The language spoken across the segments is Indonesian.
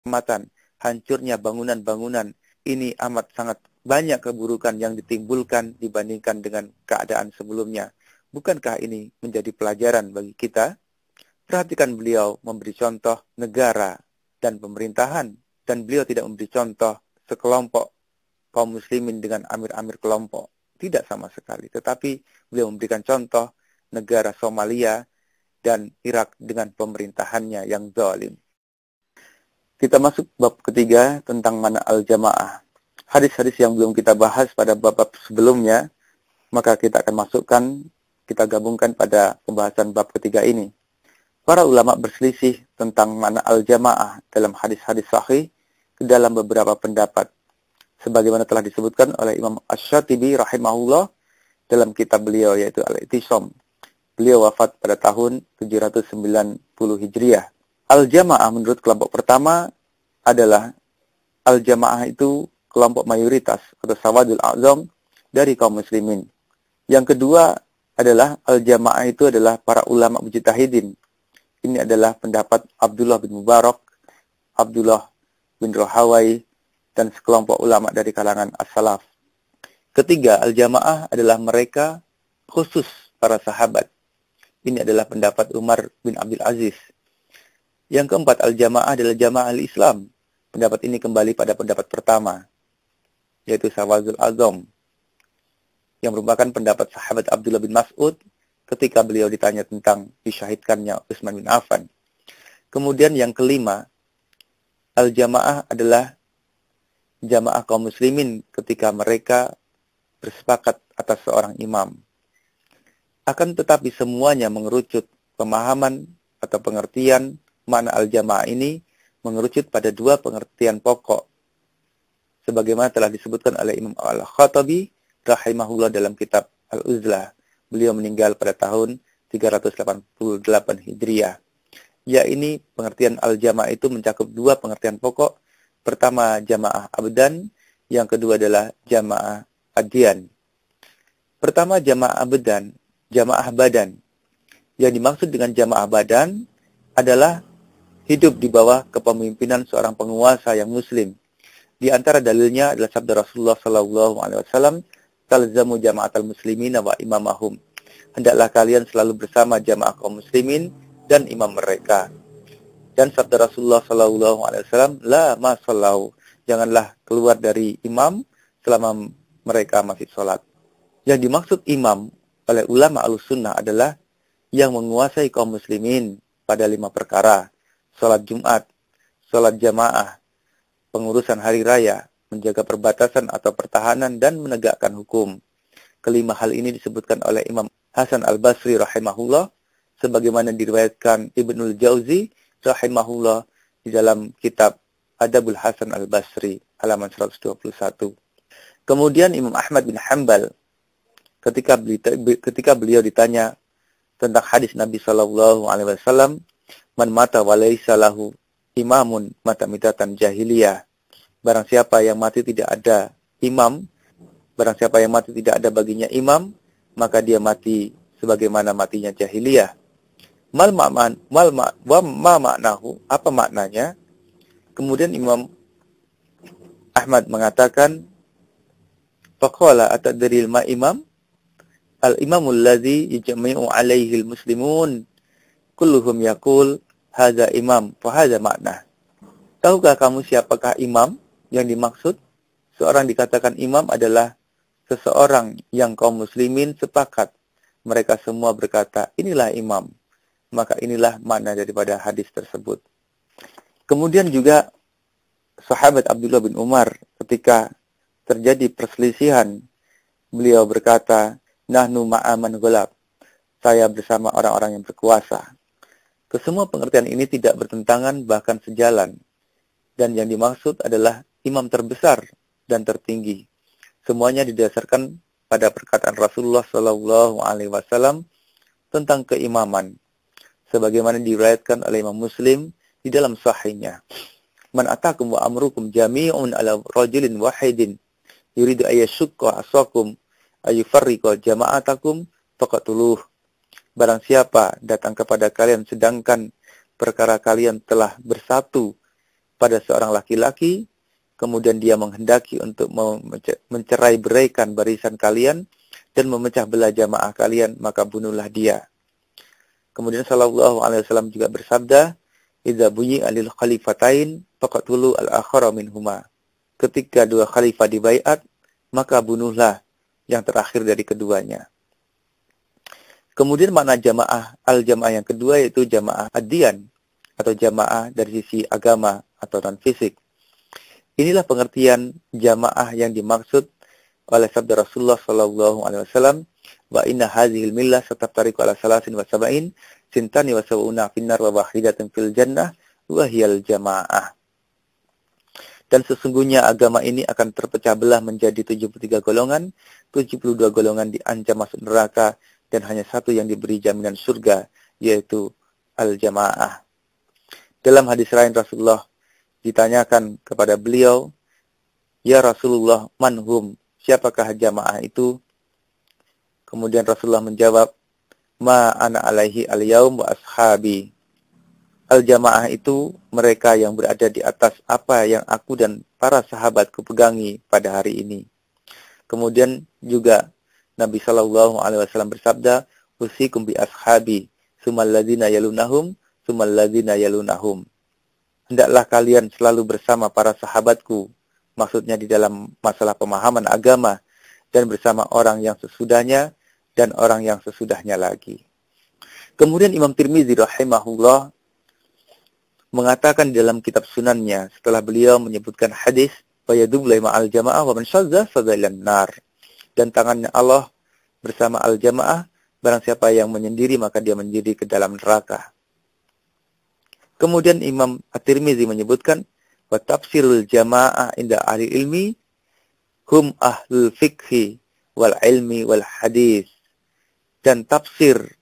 keselamatan, hancurnya bangunan-bangunan. Ini amat sangat banyak keburukan yang ditimbulkan dibandingkan dengan keadaan sebelumnya. Bukankah ini menjadi pelajaran bagi kita? Perhatikan beliau memberi contoh negara dan pemerintahan. Dan beliau tidak memberi contoh sekelompok kaum muslimin dengan amir-amir kelompok. Tidak sama sekali. Tetapi beliau memberikan contoh negara Somalia dan Irak dengan pemerintahannya yang zalim. Kita masuk bab ketiga tentang mana al-jamaah. Hadis-hadis yang belum kita bahas pada bab sebelumnya, maka kita akan masukkan, kita gabungkan pada pembahasan bab ketiga ini. Para ulama berselisih tentang mana al-jamaah dalam hadis-hadis sahih ke dalam beberapa pendapat. Sebagaimana telah disebutkan oleh Imam Asy-Syatibi rahimahullah dalam kitab beliau yaitu Al-I'tisam. Beliau wafat pada tahun 790 Hijriah. Al-jamaah menurut kelompok pertama adalah al-jamaah itu kelompok mayoritas atau sawadul a'zam dari kaum muslimin. Yang kedua adalah al-jamaah itu adalah para ulama mujtahidin. Ini adalah pendapat Abdullah bin Mubarak, Abdullah bin Rahawai, dan sekelompok ulama dari kalangan as-salaf. Ketiga, al-jamaah adalah mereka khusus para sahabat. Ini adalah pendapat Umar bin Abdul Aziz. Yang keempat, al-jamaah adalah jamaah al-Islam. Pendapat ini kembali pada pendapat pertama, yaitu Sawadul Azam, yang merupakan pendapat sahabat Abdullah bin Mas'ud ketika beliau ditanya tentang disyahidkannya Utsman bin Affan. Kemudian yang kelima, al-jamaah adalah jamaah kaum muslimin ketika mereka bersepakat atas seorang imam. Akan tetapi semuanya mengerucut pemahaman atau pengertian makna al-jamaah ini mengerucut pada dua pengertian pokok. Sebagaimana telah disebutkan oleh Imam Al-Khattabi rahimahullah dalam kitab Al-Uzlah. Beliau meninggal pada tahun 388 Hijriah. Ya, ini pengertian al-jamaah itu mencakup dua pengertian pokok. Pertama, jamaah abdan. Yang kedua adalah jamaah adyan. Pertama, jamaah abdan, jamaah badan. Yang dimaksud dengan jamaah badan adalah hidup di bawah kepemimpinan seorang penguasa yang muslim. Di antara dalilnya adalah sabda Rasulullah SAW, talzamu jama'atal muslimina wa imamahum. Hendaklah kalian selalu bersama jamaah kaum muslimin dan imam mereka. Dan sabda Rasulullah SAW, la ma sallau. Janganlah keluar dari imam selama mereka masih sholat. Yang dimaksud imam oleh ulama al-sunnah adalah yang menguasai kaum muslimin pada 5 perkara. Sholat Jumat, sholat jamaah, pengurusan hari raya, menjaga perbatasan atau pertahanan, dan menegakkan hukum. Kelima hal ini disebutkan oleh Imam Hasan al-Basri rahimahullah, sebagaimana diriwayatkan Ibnul Jauzi rahimahullah di dalam kitab Adabul Hasan al-Basri, halaman 121. Kemudian Imam Ahmad bin Hanbal, ketika beliau ditanya tentang hadis Nabi SAW, man mata walaysa lahu imamun mata mitatan jahiliyah. Barang siapa yang mati tidak ada imam, barang siapa yang mati tidak ada baginya imam, maka dia mati sebagaimana matinya jahiliyah. Ma maknahu, apa maknanya? Kemudian Imam Ahmad mengatakan, faqala atadril ma imam? Al-imamul ladzi yajma'u alaihi al-muslimun kulluhum yaqul hadza imam fa hadza makna. Tahukah kamu siapakah imam yang dimaksud? Seorang dikatakan imam adalah seseorang yang kaum muslimin sepakat. Mereka semua berkata, inilah imam. Maka inilah makna daripada hadis tersebut. Kemudian juga sahabat Abdullah bin Umar ketika terjadi perselisihan, beliau berkata, nahnu ma'aman ghalab. Saya bersama orang-orang yang berkuasa. Kesemua pengertian ini tidak bertentangan, bahkan sejalan. Dan yang dimaksud adalah imam terbesar dan tertinggi. Semuanya didasarkan pada perkataan Rasulullah SAW tentang keimaman, sebagaimana diriwayatkan oleh Imam Muslim di dalam sahihnya. Man atakum wa amrukum jami'un ala rajulin wahidin yuridu ayyashukka asakum ayyufarriqa jama'atakum faqatuluh. Barang siapa datang kepada kalian sedangkan perkara kalian telah bersatu pada seorang laki-laki, kemudian dia menghendaki untuk mencerai-beraikan barisan kalian dan memecah belah jamaah kalian, maka bunuhlah dia. Kemudian sallallahu alaihi wasallam juga bersabda, "Idza bunyi alil khalifatain faqatulu al-akhara minhuma." Ketika dua khalifah dibaiat, maka bunuhlah yang terakhir dari keduanya. Kemudian makna jamaah, al-jamaah yang kedua yaitu jamaah ad-diyan atau jamaah dari sisi agama atau non-fisik. Inilah pengertian jamaah yang dimaksud oleh sabda Rasulullah sallallahu alaihi wasallam, "Wa inna hadhil millah sataftariqu ala salasin wa sab'in, sintani wa sab'una finnar wa wahidatun fil jannah wa hiyal jamaah." Dan sesungguhnya agama ini akan terpecah belah menjadi 73 golongan, 72 golongan diancam masuk neraka, dan hanya satu yang diberi jaminan surga, yaitu al-jamaah. Dalam hadis lain Rasulullah ditanyakan kepada beliau, "Ya Rasulullah, manhum? Siapakah jamaah itu?" Kemudian Rasulullah menjawab, "Ma ana alaihi al-yaum wa ashabi." Al-jamaah itu mereka yang berada di atas apa yang aku dan para sahabatku pegangi pada hari ini. Kemudian juga Nabi sallallahu alaihi wasallam bersabda, "Usikum bi ashabi, sumal ladzina yalunahum, sumal ladzina yalunahum." Hendaklah kalian selalu bersama para sahabatku, maksudnya di dalam masalah pemahaman agama, dan bersama orang yang sesudahnya dan orang yang sesudahnya lagi. Kemudian Imam Tirmizi rahimahullah mengatakan dalam kitab sunannya setelah beliau menyebutkan hadis fayadub laima al jamaah wa man syadza fadzailan nar, dan tangannya Allah bersama al jamaah, barang siapa yang menyendiri maka dia menjadi ke dalam neraka. Kemudian Imam At-Tirmizi menyebutkan wa tafsirul jamaah inda ahli ilmi hum ahlul fikhi wal ilmi wal hadis, dan tafsir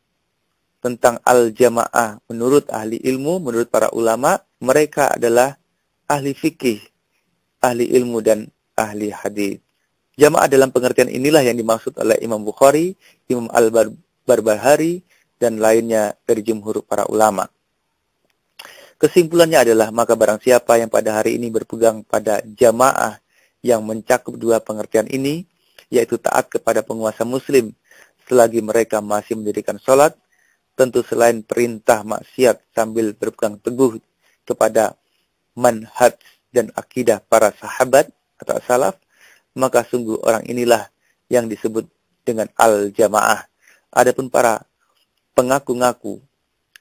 tentang al-jamaah menurut ahli ilmu, menurut para ulama, mereka adalah ahli fikih, ahli ilmu, dan ahli hadis. Jamaah dalam pengertian inilah yang dimaksud oleh Imam Bukhari, Imam Al-Barbahari, dan lainnya dari jumhur para ulama. Kesimpulannya adalah, maka barang siapa yang pada hari ini berpegang pada jamaah yang mencakup dua pengertian ini, yaitu taat kepada penguasa muslim selagi mereka masih mendirikan sholat, tentu selain perintah maksiat sambil berpegang teguh kepada manhaj dan akidah para sahabat atau salaf, maka sungguh orang inilah yang disebut dengan al-jamaah. Adapun para pengaku-ngaku,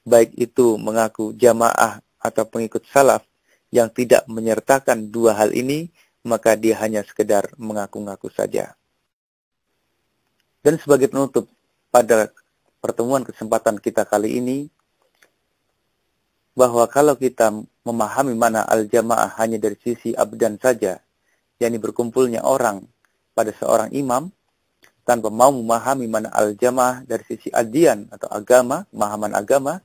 baik itu mengaku jamaah atau pengikut salaf yang tidak menyertakan dua hal ini, maka dia hanya sekedar mengaku-ngaku saja. Dan sebagai penutup pada pertemuan kesempatan kita kali ini, bahwa kalau kita memahami mana al-jamaah hanya dari sisi abdan saja, yakni berkumpulnya orang pada seorang imam, tanpa mau memahami mana al-jamaah dari sisi ad-diyan atau agama, pemahaman agama,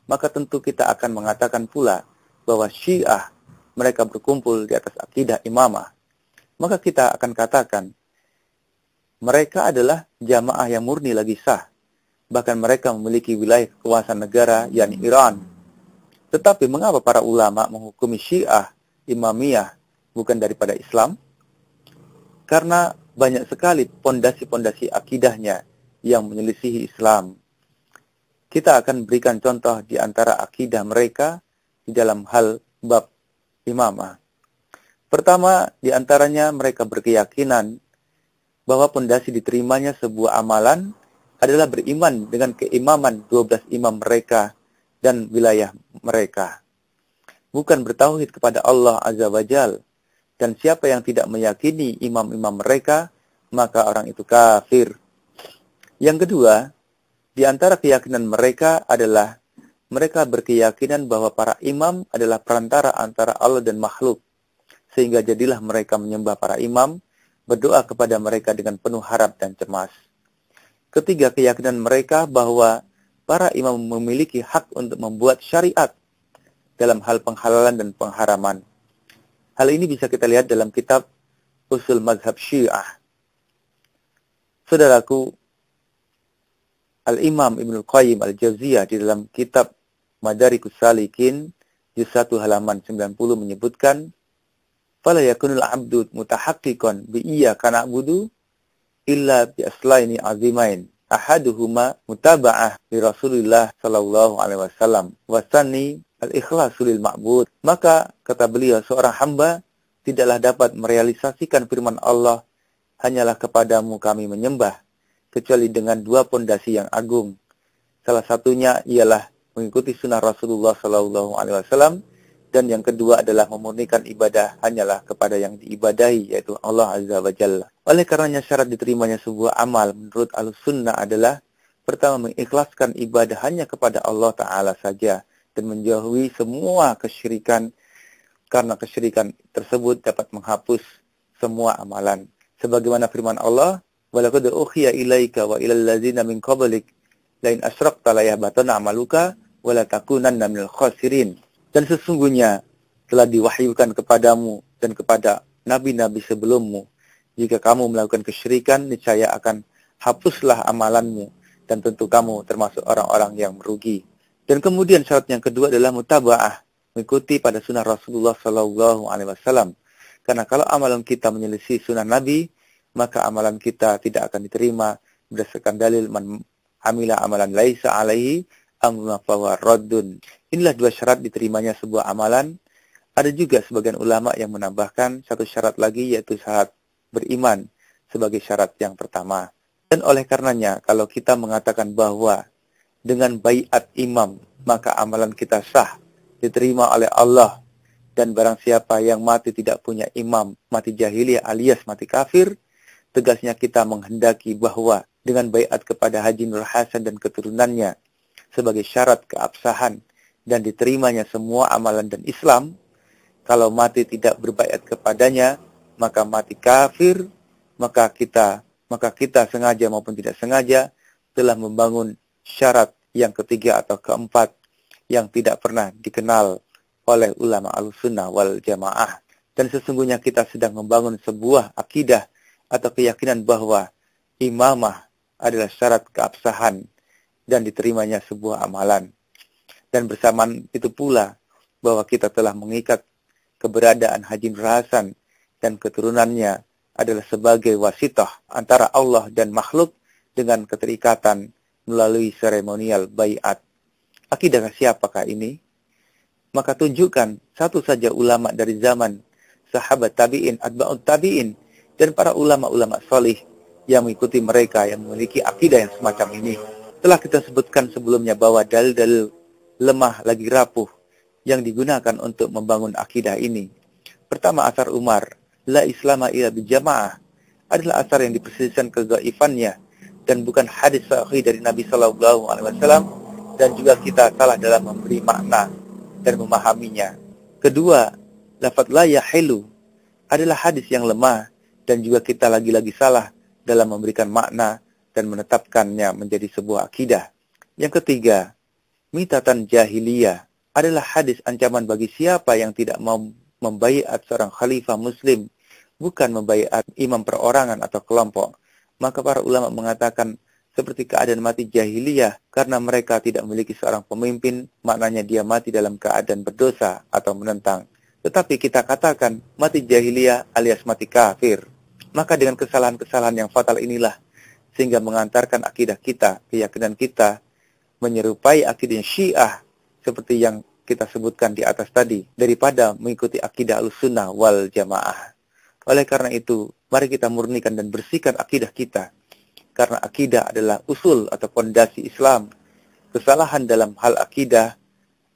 maka tentu kita akan mengatakan pula bahwa Syiah mereka berkumpul di atas akidah imamah. Maka kita akan katakan mereka adalah jamaah yang murni lagi sah. Bahkan mereka memiliki wilayah kekuasaan negara, yakni Iran. Tetapi mengapa para ulama menghukumi Syiah, Imamiyah, bukan daripada Islam? Karena banyak sekali pondasi-pondasi akidahnya yang menyelisihi Islam. Kita akan berikan contoh di antara akidah mereka di dalam hal bab imamah. Pertama, di antaranya mereka berkeyakinan bahwa pondasi diterimanya sebuah amalan adalah beriman dengan keimaman 12 imam mereka dan wilayah mereka. Bukan bertauhid kepada Allah Azza wa Jal. Dan siapa yang tidak meyakini imam-imam mereka, maka orang itu kafir. Yang kedua, di antara keyakinan mereka adalah mereka berkeyakinan bahwa para imam adalah perantara antara Allah dan makhluk. Sehingga jadilah mereka menyembah para imam, berdoa kepada mereka dengan penuh harap dan cemas. Ketiga, keyakinan mereka bahwa para imam memiliki hak untuk membuat syariat dalam hal penghalalan dan pengharaman. Hal ini bisa kita lihat dalam kitab Usul Mazhab Syiah. Saudaraku, Al-Imam Ibnul Qayyim Al-Jauziyah di dalam kitab Madarikus Salikin juz 1 halaman 90 menyebutkan, "Fala yakunul 'abdu mutahaqqiqan bi iyyaka na'budu illa bi aslaini 'azimain. Ahaduhuma mutaba'ah li Rasulillah sallallahu alaihi wasallam wa tsani al-ikhlasu lil ma'bud." Maka kata beliau, seorang hamba tidaklah dapat merealisasikan firman Allah, "Hanyalah kepadamu kami menyembah," kecuali dengan dua pondasi yang agung. Salah satunya ialah mengikuti sunnah Rasulullah sallallahu alaihi wasallam, dan yang kedua adalah memurnikan ibadah hanyalah kepada yang diibadahi, yaitu Allah Azza wa Jalla. Oleh karenanya syarat diterimanya sebuah amal menurut Ahlussunnah adalah pertama, mengikhlaskan ibadah hanya kepada Allah Ta'ala saja dan menjauhi semua kesyirikan, karena kesyirikan tersebut dapat menghapus semua amalan. Sebagaimana firman Allah, "Walaqad uhiya ilaika wa ilal ladzina min qablik lain asyrakta la yahbatanna 'amaluka wa la takunanna minal khasirin." Dan sesungguhnya telah diwahyukan kepadamu dan kepada nabi-nabi sebelummu, jika kamu melakukan kesyirikan, niscaya akan hapuslah amalanmu dan tentu kamu termasuk orang-orang yang merugi. Dan kemudian syarat yang kedua adalah mutaba'ah, mengikuti pada sunnah Rasulullah sallallahu alaihi wasallam. Karena kalau amalan kita menyelisih sunnah Nabi, maka amalan kita tidak akan diterima berdasarkan dalil man amila amalan laisa alaihi amruna fahuwa raddun. Inilah dua syarat diterimanya sebuah amalan. Ada juga sebagian ulama yang menambahkan satu syarat lagi, yaitu syarat beriman sebagai syarat yang pertama. Dan oleh karenanya, kalau kita mengatakan bahwa dengan baiat imam, maka amalan kita sah, diterima oleh Allah, dan barang siapa yang mati tidak punya imam, mati jahiliyah alias mati kafir, tegasnya kita menghendaki bahwa dengan baiat kepada Haji Nur Hasan dan keturunannya sebagai syarat keabsahan dan diterimanya semua amalan dan Islam, kalau mati tidak berbaiat kepadanya, maka mati kafir, maka kita sengaja maupun tidak sengaja telah membangun syarat yang ketiga atau keempat yang tidak pernah dikenal oleh ulama Ahlussunnah wal Jamaah. Dan sesungguhnya kita sedang membangun sebuah akidah atau keyakinan bahwa imamah adalah syarat keabsahan dan diterimanya sebuah amalan. Dan bersamaan itu pula bahwa kita telah mengikat keberadaan Haji Nur Hasan dan keturunannya adalah sebagai wasithah antara Allah dan makhluk dengan keterikatan melalui seremonial baiat. Akidah siapakah ini? Maka tunjukkan satu saja ulama dari zaman sahabat tabi'in, atba'ut tabi'in, dan para ulama-ulama salih yang mengikuti mereka yang memiliki akidah yang semacam ini. Telah kita sebutkan sebelumnya bahwa dalil-dalil lemah lagi rapuh yang digunakan untuk membangun akidah ini. Pertama, asar Umar, la islama illa bijamaah, adalah asar yang dipersisihkan kegaifannya dan bukan hadis sahih dari Nabi sallallahu alaihi wasallam, dan juga kita salah dalam memberi makna dan memahaminya. Kedua, lafaz la yahilu adalah hadis yang lemah dan juga kita lagi-lagi salah dalam memberikan makna dan menetapkannya menjadi sebuah akidah. Yang ketiga, mitatan jahiliyah adalah hadis ancaman bagi siapa yang tidak mau membaiat seorang khalifah muslim, bukan membaiat imam perorangan atau kelompok. Maka para ulama mengatakan seperti keadaan mati jahiliyah karena mereka tidak memiliki seorang pemimpin, maknanya dia mati dalam keadaan berdosa atau menentang. Tetapi kita katakan mati jahiliyah alias mati kafir. Maka dengan kesalahan-kesalahan yang fatal inilah sehingga mengantarkan akidah kita, keyakinan kita menyerupai akidah Syiah seperti yang kita sebutkan di atas tadi, daripada mengikuti akidah Ahlussunnah wal Jamaah. Oleh karena itu, mari kita murnikan dan bersihkan akidah kita, karena akidah adalah usul atau fondasi Islam. Kesalahan dalam hal akidah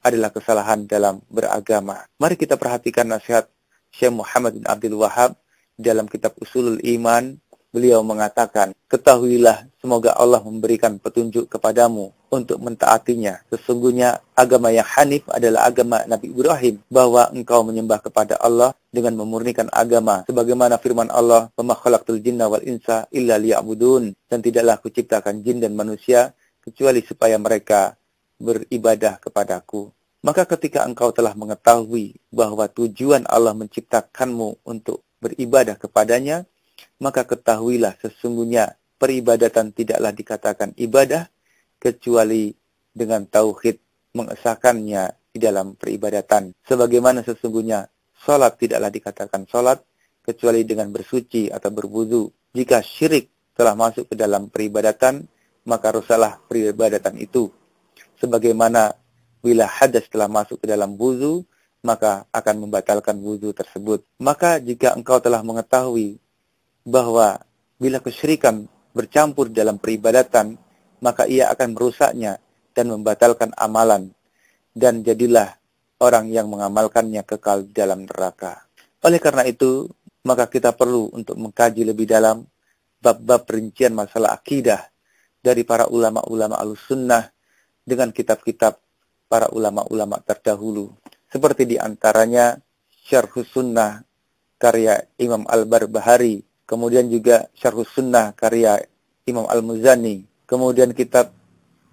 adalah kesalahan dalam beragama. Mari kita perhatikan nasihat Syekh Muhammad bin Abdul Wahhab dalam kitab Ushulul Iman. Beliau mengatakan, ketahuilah semoga Allah memberikan petunjuk kepadamu untuk mentaatinya. Sesungguhnya agama yang hanif adalah agama Nabi Ibrahim, bahwa engkau menyembah kepada Allah dengan memurnikan agama. Sebagaimana firman Allah, "Wa ma khalaqtul jinna wal insa illa liya'budun." Dan tidaklah kuciptakan jin dan manusia kecuali supaya mereka beribadah kepadaku. Maka ketika engkau telah mengetahui bahwa tujuan Allah menciptakanmu untuk beribadah kepadanya, maka ketahuilah sesungguhnya peribadatan tidaklah dikatakan ibadah kecuali dengan tauhid, mengesahkannya di di dalam peribadatan. Sebagaimana sesungguhnya sholat tidaklah dikatakan sholat kecuali dengan bersuci atau berwudu. Jika syirik telah masuk ke dalam peribadatan, maka rusaklah peribadatan itu. Sebagaimana bila hadas telah masuk ke dalam wudu, maka akan membatalkan wudu tersebut. Maka jika engkau telah mengetahui bahwa bila kesyirikan bercampur dalam peribadatan, maka ia akan merusaknya dan membatalkan amalan. Dan jadilah orang yang mengamalkannya kekal di dalam neraka. Oleh karena itu, maka kita perlu untuk mengkaji lebih dalam bab-bab perincian masalah akidah dari para ulama-ulama Ahlussunnah dengan kitab-kitab para ulama-ulama terdahulu. Seperti diantaranya Syarhus Sunnah karya Imam Al-Barbahari, kemudian juga Syarhus Sunnah karya Imam Al-Muzani, kemudian kitab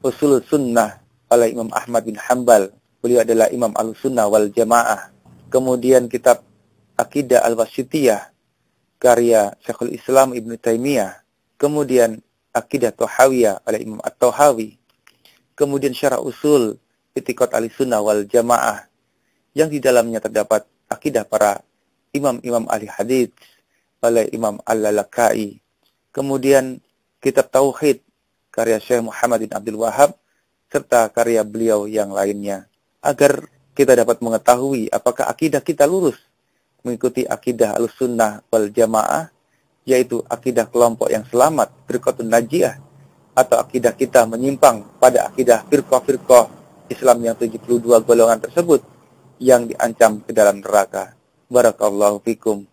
Usul Sunnah oleh Imam Ahmad bin Hanbal, beliau adalah Imam Ahlussunnah wal Jamaah. Kemudian kitab Aqidah Al-Wasithiyah karya Syekhul Islam Ibn Taimiyah. Kemudian Aqidah Thahawiyah oleh Imam At-Tahawi. Kemudian Syarah Usul I'tiqad Ahlussunnah wal Jamaah yang di dalamnya terdapat akidah para imam-imam ahli hadits oleh Imam Al-Lalakai. Kemudian kitab Tauhid karya Syekh Muhammad bin Abdul Wahhab serta karya beliau yang lainnya, agar kita dapat mengetahui apakah akidah kita lurus mengikuti akidah Ahlussunnah wal Jamaah, yaitu akidah kelompok yang selamat, firqatun najiyah, atau akidah kita menyimpang pada akidah firqah-firqah Islam yang 72 golongan tersebut yang diancam ke dalam neraka. Barakallahu fikum.